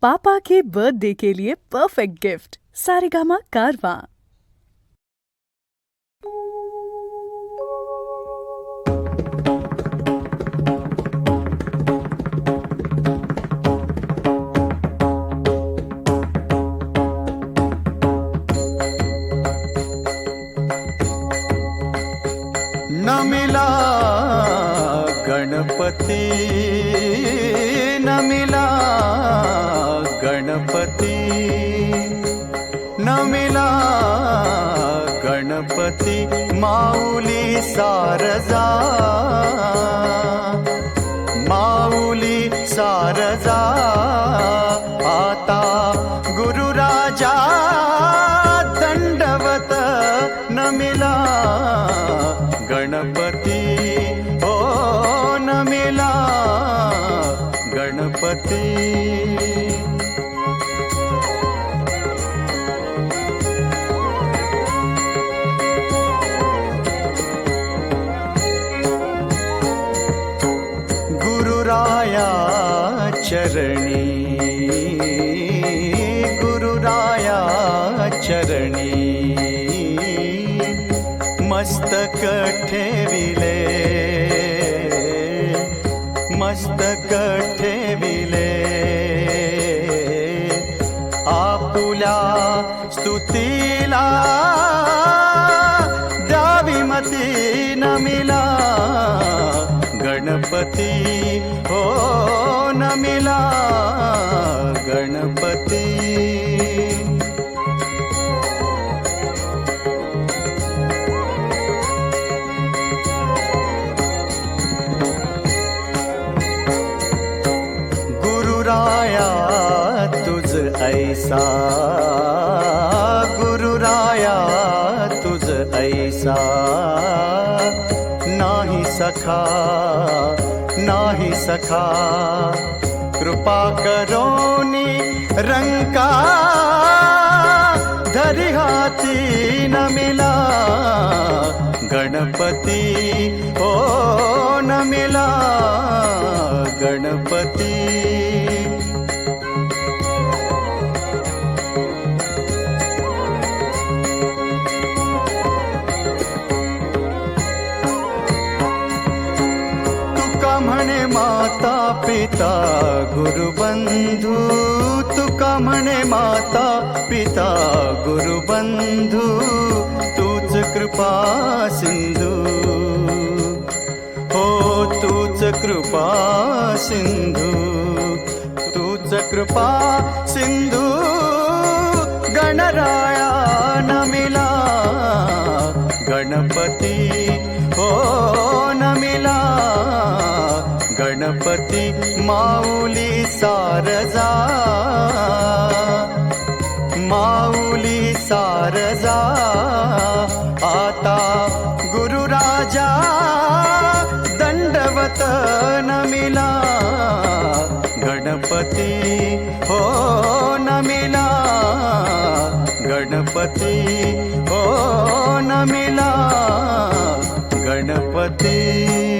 पापा के birthday के लिए perfect gift Saregama कारवां। न मिला गणपति, न मिला गणपति, न मिला गणपति माऊली सारजा, माऊली सारजा आता गुरुराजा दंडवत न मिला गणपति, ओ न मिला गणपति। गुरुराया चरणी, गुरुराया चरणी मस्तक ठेविले, मस्तक ठेविले आपुल्या स्तुतीला द्यावी मती न मिला गणपती, हो न मिला गणपती। गुरुराया तुझ ऐसा, गुरुराया तुझ ऐसा नाही सखा, नाही सखा कृपा करोनी रंका धरी हाती न मिला गणपती, ओ न मिला गणपती। तुका म्हणे माता पिता गुरुबंधू, तुका म्हणे माता पिता गुरुबंधू तूच कृपा सिंधू, हो तूच कृपा सिंधू, तूच कृपा सिंधू गणराया न मिला गणपती, हो न मिला गणपती माऊली सारजा, माऊली सारजा आता गुरुराजा दंडवत न मिला गणपती, हो न मिला गणपती, हो न मिला गणपती।